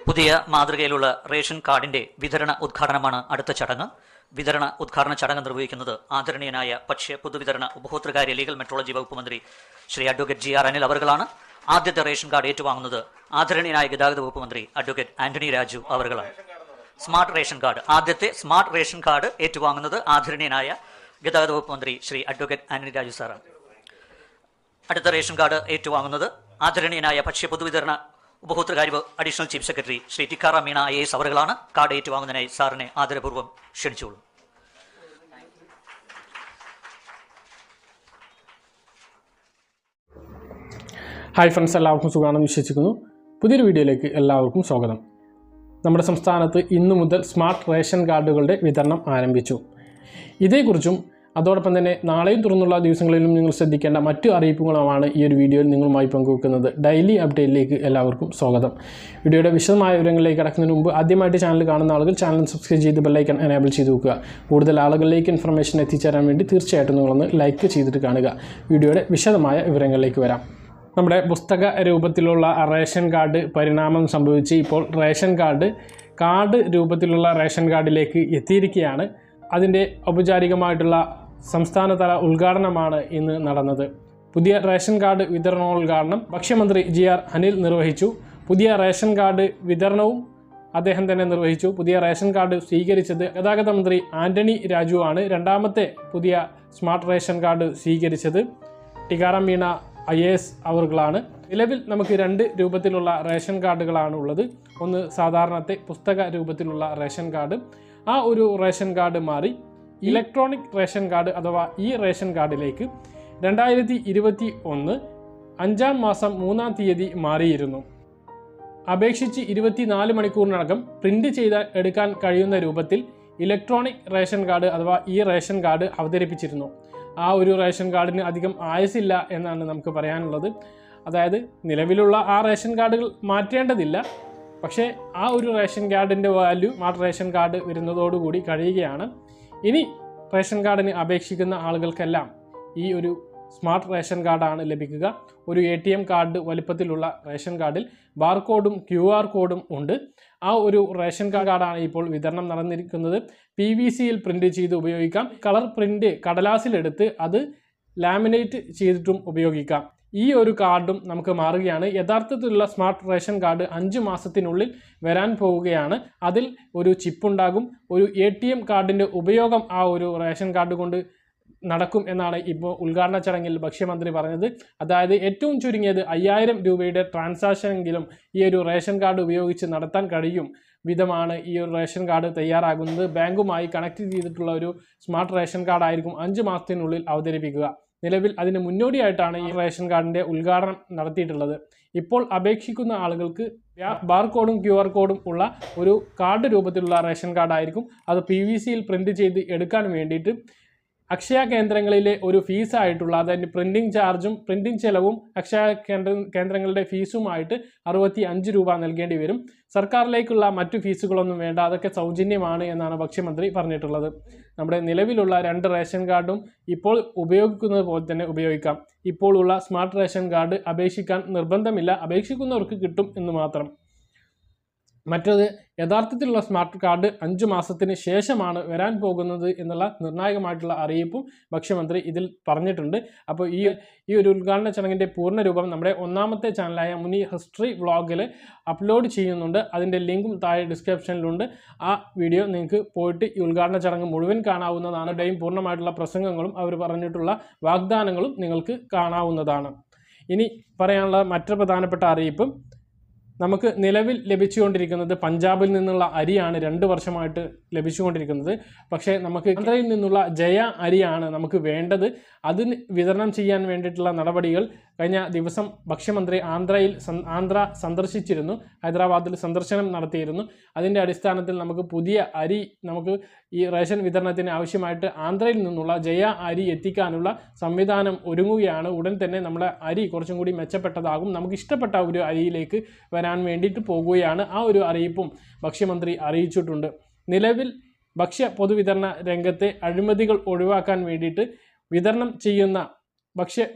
പുതിയ മാതൃകയിലുള്ള റേഷൻ കാർഡിന്റെ വിതരണ ഉദ്ഘാടനമാണ് അടുത്ത ചടങ്ങ്. വിതരണ ഉദ്ഘാടന ചടങ്ങ് നിർവഹിക്കുന്നത് ആദരണീയനായ ഭക്ഷ്യ പൊതുവിതരണ ഉപഭോക്തൃകാര്യ ലീഗൽ മെട്രോളജി വകുപ്പ് മന്ത്രി ശ്രീ അഡ്വക്കേറ്റ് GR അനിൽ അവർകളാണ്. ആദ്യത്തെ റേഷൻ കാർഡ് ഏറ്റുവാങ്ങുന്നത് ആദരണീയനായ ഗതാഗത വകുപ്പ് മന്ത്രി അഡ്വക്കേറ്റ് ആന്റണി രാജു അവർകളാണ്. സ്മാർട്ട് റേഷൻ കാർഡ്, ആദ്യത്തെ സ്മാർട്ട് റേഷൻ കാർഡ് ഏറ്റുവാങ്ങുന്നത് ആദരണീയനായ ഗതാഗത വകുപ്പ് മന്ത്രി ശ്രീ അഡ്വക്കേറ്റ് ആന്റണി രാജു സാറാണ്. അടുത്ത റേഷൻ കാർഡ് ഏറ്റുവാങ്ങുന്നത് ആദരണീയനായ ഭക്ഷ്യ പൊതുവിതരണ ഉപഭോക്തൃകാര്യ additional chief secretary Shri Tikaram Meena IAS അവറുകളാണ്. കാർഡ് ഏറ്റുവാങ്ങുന്നതിനായി സാറിനെ ആദരപൂർവ്വം ക്ഷണിച്ചോളൂ. ഹായ് ഫ്രണ്ട്സ്, എല്ലാവർക്കും സുഖമാണെന്ന് വിശ്വസിക്കുന്നു. പുതിയൊരു വീഡിയോയിലേക്ക് എല്ലാവർക്കും സ്വാഗതം. നമ്മുടെ സംസ്ഥാനത്ത് ഇന്നു മുതൽ സ്മാർട്ട് റേഷൻ കാർഡുകളുടെ വിതരണം ആരംഭിച്ചു. ഇതേക്കുറിച്ചും അതോടൊപ്പം തന്നെ നാളെയും തുറന്നുള്ള ദിവസങ്ങളിലും നിങ്ങൾ ശ്രദ്ധിക്കേണ്ട മറ്റു അറിയിപ്പുകളുമാണ് ഈ ഒരു വീഡിയോയിൽ നിങ്ങളുമായി പങ്കുവെക്കുന്നത്. ഡെയിലി അപ്ഡേറ്റിലേക്ക് എല്ലാവർക്കും സ്വാഗതം. വീഡിയോയുടെ വിശദമായ വിവരങ്ങളിലേക്ക് കടക്കുന്നതിന് മുമ്പ് ആദ്യമായിട്ട് ചാനൽ കാണുന്ന ആളുകൾ ചാനൽ സബ്സ്ക്രൈബ് ചെയ്ത് ബെല്ലൈക്കൺ എനേബിൾ ചെയ്ത് വെക്കുക. കൂടുതൽ ആളുകളിലേക്ക് ഇൻഫർമേഷൻ എത്തിച്ചേരാൻ വേണ്ടി തീർച്ചയായിട്ടും നിങ്ങളൊന്ന് ലൈക്ക് ചെയ്തിട്ട് കാണുക. വീഡിയോയുടെ വിശദമായ വിവരങ്ങളിലേക്ക് വരാം. നമ്മുടെ പുസ്തക രൂപത്തിലുള്ള റേഷൻ കാർഡ് പരിണാമം സംഭവിച്ച് ഇപ്പോൾ റേഷൻ കാർഡ് രൂപത്തിലുള്ള റേഷൻ കാർഡിലേക്ക് എത്തിയിരിക്കുകയാണ്. അതിൻ്റെ ഔപചാരികമായിട്ടുള്ള സംസ്ഥാനതല ഉദ്ഘാടനമാണ് ഇന്ന് നടന്നത്. പുതിയ റേഷൻ കാർഡ് വിതരണോദ്ഘാടനം ഭക്ഷ്യമന്ത്രി GR അനിൽ നിർവഹിച്ചു. പുതിയ റേഷൻ കാർഡ് വിതരണവും അദ്ദേഹം തന്നെ നിർവഹിച്ചു. പുതിയ റേഷൻ കാർഡ് സ്വീകരിച്ചത് ഗതാഗത മന്ത്രി ആന്റണി രാജു ആണ്. രണ്ടാമത്തെ പുതിയ സ്മാർട്ട് റേഷൻ കാർഡ് സ്വീകരിച്ചത് ടിക്കാറാം മീണ IAS അവർകളാണ്. നിലവിൽ നമുക്ക് രണ്ട് രൂപത്തിലുള്ള റേഷൻ കാർഡുകളാണ് ഉള്ളത്. ഒന്ന് സാധാരണത്തെ പുസ്തക രൂപത്തിലുള്ള റേഷൻ കാർഡ്. ആ ഒരു റേഷൻ കാർഡ് മാറി ഇലക്ട്രോണിക് റേഷൻ കാർഡ് അഥവാ റേഷൻ കാർഡിലേക്ക് 2021 5-ാം മാസം 3-ാം തീയതി മാറിയിരുന്നു. അപേക്ഷിച്ച് 24 മണിക്കൂറിനകം പ്രിന്റ് ചെയ്ത് എടുക്കാൻ കഴിയുന്ന രൂപത്തിൽ ഇലക്ട്രോണിക് റേഷൻ കാർഡ് അഥവാ റേഷൻ കാർഡ് അവതരിപ്പിച്ചിരുന്നു. ആ ഒരു റേഷൻ കാർഡിന് അധികം ആയുസില്ല എന്നാണ് നമുക്ക് പറയാനുള്ളത്. അതായത് നിലവിലുള്ള ആ റേഷൻ കാർഡുകൾ മാറ്റേണ്ടതില്ല, പക്ഷേ ആ ഒരു റേഷൻ കാർഡിൻ്റെ വാല്യൂ സ്മാർട്ട് റേഷൻ കാർഡ് വരുന്നതോടുകൂടി കഴിയുകയാണ്. ഇനി റേഷൻ കാർഡിന് അപേക്ഷിക്കുന്ന ആളുകൾക്കെല്ലാം ഈ ഒരു സ്മാർട്ട് റേഷൻ കാർഡാണ് ലഭിക്കുക. ഒരു ATM കാർഡ് വലിപ്പത്തിലുള്ള റേഷൻ കാർഡിൽ ബാർകോഡും QR കോഡും ഉണ്ട്. ആ ഒരു റേഷൻ കാർഡാണ് ഇപ്പോൾ വിതരണം നടന്നിരിക്കുന്നത്. PVCയിൽ പ്രിന്റ് ചെയ്ത് ഉപയോഗിക്കാം. കളർ പ്രിന്റ് കടലാസിലെടുത്ത് അത് ലാമിനേറ്റ് ചെയ്തിട്ടും ഉപയോഗിക്കാം. ഈ ഒരു കാർഡും നമുക്ക് മാറുകയാണ്. യഥാർത്ഥത്തിലുള്ള സ്മാർട്ട് റേഷൻ കാർഡ് 5 മാസത്തിനുള്ളിൽ വരാൻ പോവുകയാണ്. അതിൽ ഒരു ചിപ്പ് ഉണ്ടാകും. ഒരു ATM കാർഡിൻ്റെ ഉപയോഗം ആ ഒരു റേഷൻ കാർഡ് കൊണ്ട് നടക്കും എന്നാണ് ഇപ്പോൾ ഉദ്ഘാടന ചടങ്ങിൽ ഭക്ഷ്യമന്ത്രി പറഞ്ഞത്. അതായത് ഏറ്റവും ചുരുങ്ങിയത് 5000 രൂപയുടെ ട്രാൻസാക്ഷനെങ്കിലും ഈ ഒരു റേഷൻ കാർഡ് ഉപയോഗിച്ച് നടത്താൻ കഴിയും വിധമാണ് ഈ ഒരു റേഷൻ കാർഡ് തയ്യാറാകുന്നത്. ബാങ്കുമായി കണക്ട് ചെയ്തിട്ടുള്ള ഒരു സ്മാർട്ട് റേഷൻ കാർഡ് ആയിരിക്കും 5 മാസത്തിനുള്ളിൽ അവതരിപ്പിക്കുക. നിലവിൽ അതിന് മുന്നോടിയായിട്ടാണ് ഈ റേഷൻ കാർഡിൻ്റെ ഉദ്ഘാടനം നടത്തിയിട്ടുള്ളത്. ഇപ്പോൾ അപേക്ഷിക്കുന്ന ആളുകൾക്ക് ബാർകോഡും QR കോഡും ഉള്ള ഒരു കാർഡ് രൂപത്തിലുള്ള റേഷൻ കാർഡായിരിക്കും. അത് PVCയിൽ പ്രിന്റ് ചെയ്ത് എടുക്കാൻ വേണ്ടിയിട്ട് അക്ഷയ കേന്ദ്രങ്ങളിലെ ഒരു ഫീസായിട്ടുള്ള അതായത് പ്രിൻറ്റിംഗ് ചാർജും പ്രിൻറ്റിംഗ് ചെലവും അക്ഷയ കേന്ദ്രങ്ങളുടെ ഫീസുമായിട്ട് 65 രൂപ നൽകേണ്ടി വരും. സർക്കാരിലേക്കുള്ള മറ്റു ഫീസുകളൊന്നും വേണ്ട, അതൊക്കെ സൗജന്യമാണ് എന്നാണ് ഭക്ഷ്യമന്ത്രി പറഞ്ഞിട്ടുള്ളത്. നമ്മുടെ നിലവിലുള്ള 2 റേഷൻ കാർഡും ഇപ്പോൾ ഉപയോഗിക്കുന്നത് പോലെ തന്നെ ഉപയോഗിക്കാം. ഇപ്പോൾ ഉള്ള സ്മാർട്ട് റേഷൻ കാർഡ് അപേക്ഷിക്കാൻ നിർബന്ധമില്ല, അപേക്ഷിക്കുന്നവർക്ക് കിട്ടും എന്ന് മാത്രം. മറ്റത് യഥാർത്ഥത്തിലുള്ള സ്മാർട്ട് കാർഡ് 5 മാസത്തിന് ശേഷമാണ് വരാൻ പോകുന്നത് എന്നുള്ള നിർണായകമായിട്ടുള്ള അറിയിപ്പും ഭക്ഷ്യമന്ത്രി ഇതിൽ പറഞ്ഞിട്ടുണ്ട്. അപ്പോൾ ഈ ഒരു ഉദ്ഘാടന ചടങ്ങിൻ്റെ പൂർണ്ണരൂപം നമ്മുടെ 1ാമത്തെ ചാനലായ മുനി ഹിസ്റ്ററി വ്ളോഗിൽ അപ്ലോഡ് ചെയ്യുന്നുണ്ട്. അതിൻ്റെ ലിങ്കും താഴെ ഡിസ്ക്രിപ്ഷനിലുണ്ട്. ആ വീഡിയോ നിങ്ങൾക്ക് പോയിട്ട് ഈ ഉദ്ഘാടന ചടങ്ങ് മുഴുവൻ കാണാവുന്നതാണ്. ഇവിടെയും പൂർണ്ണമായിട്ടുള്ള പ്രസംഗങ്ങളും അവർ പറഞ്ഞിട്ടുള്ള വാഗ്ദാനങ്ങളും നിങ്ങൾക്ക് കാണാവുന്നതാണ്. ഇനി പറയാനുള്ള മറ്റൊരു പ്രധാനപ്പെട്ട അറിയിപ്പ്, നമുക്ക് നിലവിൽ ലഭിച്ചുകൊണ്ടിരിക്കുന്നത് പഞ്ചാബിൽ നിന്നുള്ള അരിയാണ് 2 വർഷമായിട്ട് ലഭിച്ചുകൊണ്ടിരിക്കുന്നത്. പക്ഷേ നമുക്ക് ആന്ധ്രയിൽ നിന്നുള്ള ജയ അരിയാണ് നമുക്ക് വേണ്ടത്. അതിന് വിതരണം ചെയ്യാൻ വേണ്ടിയിട്ടുള്ള നടപടികൾ കഴിഞ്ഞ ദിവസം ഭക്ഷ്യമന്ത്രി ആന്ധ്ര സന്ദർശിച്ചിരുന്നു. ഹൈദരാബാദിൽ സന്ദർശനം നടത്തിയിരുന്നു. അതിൻ്റെ അടിസ്ഥാനത്തിൽ നമുക്ക് പുതിയ അരി നമുക്ക് ഈ റേഷൻ വിതരണത്തിന് ആവശ്യമായിട്ട് ആന്ധ്രയിൽ നിന്നുള്ള ജയ അരി എത്തിക്കാനുള്ള സംവിധാനം ഒരുങ്ങുകയാണ്. ഉടൻ തന്നെ നമ്മുടെ അരി കുറച്ചും കൂടി മെച്ചപ്പെട്ടതാകും. നമുക്ക് ഇഷ്ടപ്പെട്ട ഒരു അരിയിലേക്ക് വരാൻ വേണ്ടിയിട്ട് പോകുകയാണ്. ആ ഒരു അറിയിപ്പും ഭക്ഷ്യമന്ത്രി അറിയിച്ചിട്ടുണ്ട്. നിലവിൽ ഭക്ഷ്യ പൊതുവിതരണ രംഗത്തെ അഴിമതികൾ ഒഴിവാക്കാൻ വേണ്ടിയിട്ട് വിതരണം ചെയ്യുന്ന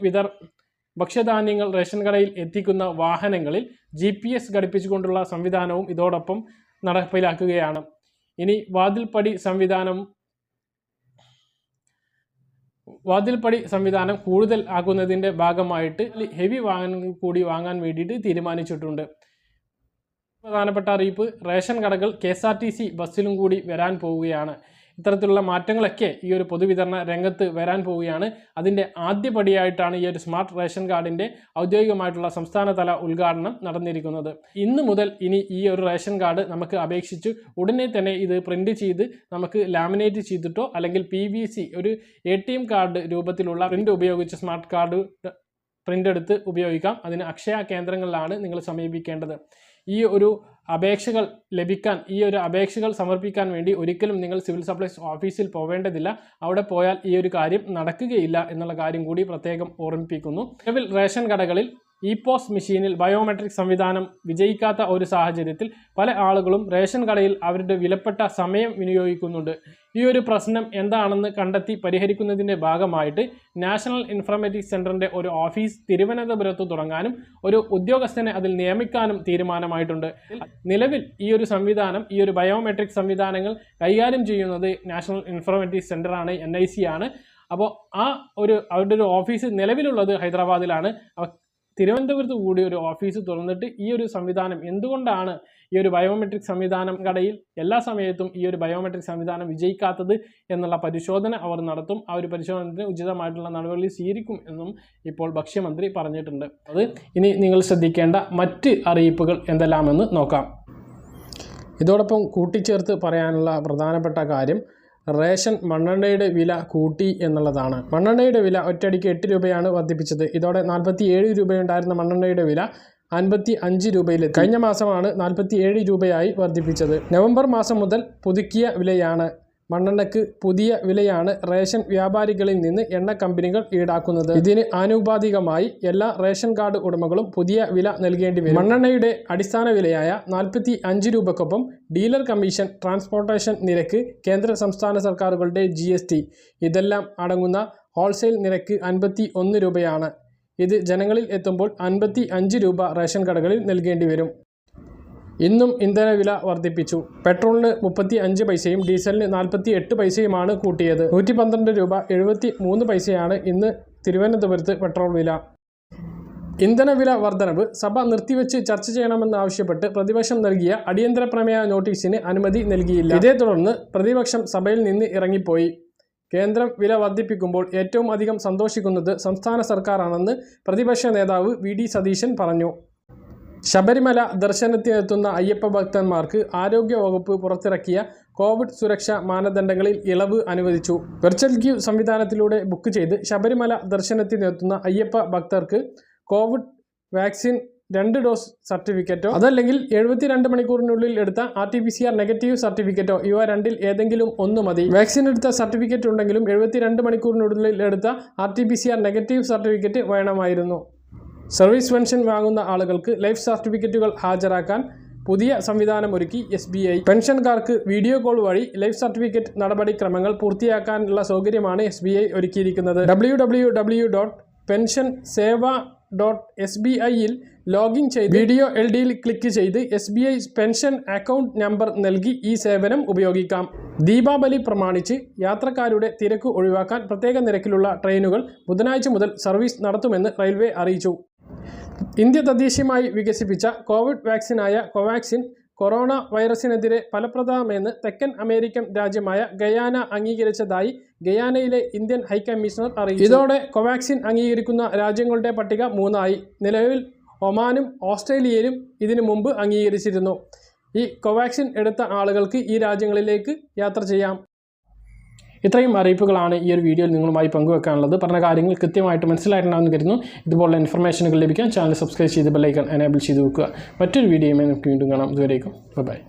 ഭക്ഷ്യധാന്യങ്ങൾ റേഷൻ കടയിൽ എത്തിക്കുന്ന വാഹനങ്ങളിൽ GPS ഘടിപ്പിച്ചുകൊണ്ടുള്ള സംവിധാനവും ഇതോടൊപ്പം നടപ്പിലാക്കുകയാണ്. ഇനി വാതിൽപ്പടി സംവിധാനം കൂടുതൽ ആക്കുന്നതിൻ്റെ ഭാഗമായിട്ട് ഹെവി വാഹനങ്ങൾ കൂടി വാങ്ങാൻ വേണ്ടിയിട്ട് തീരുമാനിച്ചിട്ടുണ്ട്. പ്രധാനപ്പെട്ട അറിയിപ്പ്, റേഷൻ കടകൾ KSRTC ബസ്സിലും കൂടി വരാൻ പോവുകയാണ്. ഇത്തരത്തിലുള്ള മാറ്റങ്ങളൊക്കെ ഈ ഒരു പൊതുവിതരണ രംഗത്ത് വരാൻ പോവുകയാണ്. അതിൻ്റെ ആദ്യപടിയായിട്ടാണ് ഈ ഒരു സ്മാർട്ട് റേഷൻ കാർഡിൻ്റെ ഔദ്യോഗികമായിട്ടുള്ള സംസ്ഥാനതല ഉദ്ഘാടനം നടന്നിരിക്കുന്നത്. ഇന്ന് മുതൽ ഇനി ഈ ഒരു റേഷൻ കാർഡ് നമുക്ക് അപേക്ഷിച്ച് ഉടനെ തന്നെ ഇത് പ്രിൻ്റ് ചെയ്ത് നമുക്ക് ലാമിനേറ്റ് ചെയ്തിട്ടോ അല്ലെങ്കിൽ PVC ഒരു ATM കാർഡ് രൂപത്തിലുള്ള പ്രിൻ്റ് ഉപയോഗിച്ച് സ്മാർട്ട് കാർഡ് പ്രിൻ്റ് എടുത്ത് ഉപയോഗിക്കാം. അതിന് അക്ഷയ കേന്ദ്രങ്ങളിലാണ് നിങ്ങൾ സമീപിക്കേണ്ടത്. ഈ ഒരു അപേക്ഷകൾ ലഭിക്കാൻ, ഈ ഒരു അപേക്ഷകൾ സമർപ്പിക്കാൻ വേണ്ടി ഒരിക്കലും നിങ്ങൾ സിവിൽ സപ്ലൈസ് ഓഫീസിൽ പോവേണ്ടതില്ല. അവിടെ പോയാൽ ഈ ഒരു കാര്യം നടക്കുകയില്ല എന്നുള്ള കാര്യം കൂടി പ്രത്യേകം ഓർമ്മിപ്പിക്കുന്നു. നിലവിൽ റേഷൻ കടകളിൽ EPOS മെഷീനിൽ ബയോമെട്രിക് സംവിധാനം വിജയിക്കാത്ത ഒരു സാഹചര്യത്തിൽ പല ആളുകളും റേഷൻ കടയിൽ അവരുടെ വിലപ്പെട്ട സമയം വിനിയോഗിക്കുന്നുണ്ട്. ഈ ഒരു പ്രശ്നം എന്താണെന്ന് കണ്ടെത്തി പരിഹരിക്കുന്നതിൻ്റെ ഭാഗമായിട്ട് നാഷണൽ ഇൻഫർമേറ്റിക്സ് സെൻ്ററിൻ്റെ ഒരു ഓഫീസ് തിരുവനന്തപുരത്ത് തുടങ്ങാനും ഒരു ഉദ്യോഗസ്ഥനെ അതിൽ നിയമിക്കാനും തീരുമാനമായിട്ടുണ്ട്. നിലവിൽ ഈ ഒരു ബയോമെട്രിക് സംവിധാനങ്ങൾ കൈകാര്യം ചെയ്യുന്നത് നാഷണൽ ഇൻഫർമേറ്റിക്സ് സെൻ്ററാണ്, NIC ആണ്. അപ്പോൾ അവരുടെ ഒരു ഓഫീസ് നിലവിലുള്ളത് ഹൈദരാബാദിലാണ്. തിരുവനന്തപുരത്ത് കൂടി ഒരു ഓഫീസ് തുറന്നിട്ട് ഈ ഒരു സംവിധാനം എന്തുകൊണ്ടാണ് ഈ ഒരു ബയോമെട്രിക് സംവിധാനം കടയിൽ എല്ലാ സമയത്തും ഈ ഒരു ബയോമെട്രിക് സംവിധാനം വിജയിക്കാത്തത് എന്നുള്ള പരിശോധന അവർ നടത്തും. ആ ഒരു പരിശോധനത്തിന് ഉചിതമായിട്ടുള്ള നടപടി സ്വീകരിക്കും എന്നും ഇപ്പോൾ ഭക്ഷ്യമന്ത്രി പറഞ്ഞിട്ടുണ്ട്. അത് ഇനി നിങ്ങൾ ശ്രദ്ധിക്കേണ്ട മറ്റ് അറിയിപ്പുകൾ എന്തെല്ലാമെന്ന് നോക്കാം. ഇതോടൊപ്പം കൂട്ടിച്ചേർത്ത് പറയാനുള്ള പ്രധാനപ്പെട്ട കാര്യം റേഷൻ മണ്ണെണ്ണയുടെ വില കൂട്ടി എന്നുള്ളതാണ്. മണ്ണെണ്ണയുടെ വില ഒറ്റയടിക്ക് 8 രൂപയാണ് വർദ്ധിപ്പിച്ചത്. ഇതോടെ 47 രൂപയുണ്ടായിരുന്ന മണ്ണെണ്ണയുടെ വില 55 രൂപയിലെത്തി. കഴിഞ്ഞ മാസമാണ് 47 രൂപയായി വർദ്ധിപ്പിച്ചത്. നവംബർ മാസം മുതൽ പുതുക്കിയ വിലയാണ്. മണ്ണെണ്ണയ്ക്ക് പുതിയ വിലയാണ് റേഷൻ വ്യാപാരികളിൽ നിന്ന് എണ്ണ കമ്പനികൾ ഈടാക്കുന്നത്. ഇതിന് ആനുപാതികമായി എല്ലാ റേഷൻ കാർഡ് ഉടമകളും പുതിയ വില നൽകേണ്ടി വരും. മണ്ണെണ്ണയുടെ അടിസ്ഥാന വിലയായ 45 രൂപയ്ക്കൊപ്പം ഡീലർ കമ്മീഷൻ, ട്രാൻസ്പോർട്ടേഷൻ നിരക്ക്, കേന്ദ്ര സംസ്ഥാന സർക്കാരുകളുടെ GST ഇതെല്ലാം അടങ്ങുന്ന ഹോൾസെയിൽ നിരക്ക് 51 രൂപയാണ്. ഇത് ജനങ്ങളിൽ എത്തുമ്പോൾ 55 രൂപ റേഷൻ കടകളിൽ നൽകേണ്ടി വരും. ഇന്നും ഇന്ധനവില വർദ്ധിപ്പിച്ചു. പെട്രോളിന് 35 പൈസയും ഡീസലിന് 48 പൈസയുമാണ് കൂട്ടിയത്. 112 രൂപ 73 പൈസയാണ് ഇന്ന് തിരുവനന്തപുരത്ത് പെട്രോൾ വില. ഇന്ധനവില വർധനവ് സഭ നിർത്തിവെച്ച് ചർച്ച ചെയ്യണമെന്നാവശ്യപ്പെട്ട് പ്രതിപക്ഷം നൽകിയ അടിയന്തര പ്രമേയ നോട്ടീസിന് അനുമതി നൽകിയില്ല. ഇതേ തുടർന്ന് പ്രതിപക്ഷം സഭയിൽ നിന്ന് ഇറങ്ങിപ്പോയി. കേന്ദ്രം വില വർദ്ധിപ്പിക്കുമ്പോൾ ഏറ്റവും അധികം സന്തോഷിക്കുന്നത് സംസ്ഥാന സർക്കാരാണെന്ന് പ്രതിപക്ഷ നേതാവ് VD സതീശൻ പറഞ്ഞു. ശബരിമല ദർശനത്തിനെത്തുന്ന അയ്യപ്പ ഭക്തന്മാർക്ക് ആരോഗ്യവകുപ്പ് പുറത്തിറക്കിയ കോവിഡ് സുരക്ഷാ മാനദണ്ഡങ്ങളിൽ ഇളവ് അനുവദിച്ചു. വെർച്വൽ ക്യൂ സംവിധാനത്തിലൂടെ ബുക്ക് ചെയ്ത് ശബരിമല ദർശനത്തിനെത്തുന്ന അയ്യപ്പ ഭക്തർക്ക് കോവിഡ് വാക്സിൻ 2 ഡോസ് സർട്ടിഫിക്കറ്റോ അതല്ലെങ്കിൽ 72 മണിക്കൂറിനുള്ളിൽ എടുത്ത RT-PCR നെഗറ്റീവ് സർട്ടിഫിക്കറ്റോ ഇവ രണ്ടിൽ ഏതെങ്കിലും ഒന്ന് മതി. വാക്സിൻ എടുത്ത സർട്ടിഫിക്കറ്റ് ഉണ്ടെങ്കിലും 72 മണിക്കൂറിനുള്ളിൽ എടുത്ത RT-PCR നെഗറ്റീവ് സർട്ടിഫിക്കറ്റ് വേണമായിരുന്നു. സർവീസ് പെൻഷൻ വാങ്ങുന്ന ആളുകൾക്ക് ലൈഫ് സർട്ടിഫിക്കറ്റുകൾ ഹാജരാക്കാൻ പുതിയ സംവിധാനമൊരുക്കി SBI. പെൻഷൻകാർക്ക് വീഡിയോ കോൾ വഴി ലൈഫ് സർട്ടിഫിക്കറ്റ് നടപടിക്രമങ്ങൾ പൂർത്തിയാക്കാനുള്ള സൗകര്യമാണ് SBI ഒരുക്കിയിരിക്കുന്നത്. www.pensionseva.sbi-ൽ ലോഗിൻ ചെയ്ത് വീഡിയോ LDയിൽ ക്ലിക്ക് ചെയ്ത് SBI പെൻഷൻ അക്കൗണ്ട് നമ്പർ നൽകി ഈ സേവനം ഉപയോഗിക്കാം. ദീപാവലി പ്രമാണിച്ച് യാത്രക്കാരുടെ തിരക്ക് ഒഴിവാക്കാൻ പ്രത്യേക നിരക്കിലുള്ള ട്രെയിനുകൾ ബുധനാഴ്ച മുതൽ സർവീസ് നടത്തുമെന്ന് റെയിൽവേ അറിയിച്ചു. ഇന്ത്യ തദ്ദേശീയമായി വികസിപ്പിച്ച കോവിഡ് വാക്സിനായ കോവാക്സിൻ കൊറോണ വൈറസിനെതിരെ ഫലപ്രദമെന്ന് തെക്കൻ അമേരിക്കൻ രാജ്യമായ ഗയാന അംഗീകരിച്ചതായി ഗയാനയിലെ ഇന്ത്യൻ ഹൈക്കമ്മീഷണർ അറിയിച്ചു. ഇതോടെ കോവാക്സിൻ അംഗീകരിക്കുന്ന രാജ്യങ്ങളുടെ പട്ടിക 3 ആയി. നിലവിൽ ഒമാനും ഓസ്ട്രേലിയയിലും ഇതിനു മുമ്പ് അംഗീകരിച്ചിരുന്നു. ഈ കോവാക്സിൻ എടുത്ത ആളുകൾക്ക് ഈ രാജ്യങ്ങളിലേക്ക് യാത്ര ചെയ്യാം. ഇത്രയും അറിയിപ്പുകളാണ് ഈ ഒരു വീഡിയോയിൽ നിങ്ങളുമായി പങ്കുവെക്കാനുള്ളത്. പറഞ്ഞ കാര്യങ്ങൾ കൃത്യമായിട്ട് മനസ്സിലായിട്ടുണ്ടാകുമെന്ന് കരുതുന്നു. ഇതുപോലുള്ള ഇൻഫർമേഷനുകൾ ലഭിക്കാൻ ചാനൽ സബ്സ്ക്രൈബ് ചെയ്ത് ബെൽ ഐക്കൺ എനേബിൾ ചെയ്ത് വെക്കുക. മറ്റൊരു വീഡിയോയുമായി നമുക്ക് വീണ്ടും കാണാം. ഇതുവരേക്കും ബൈ.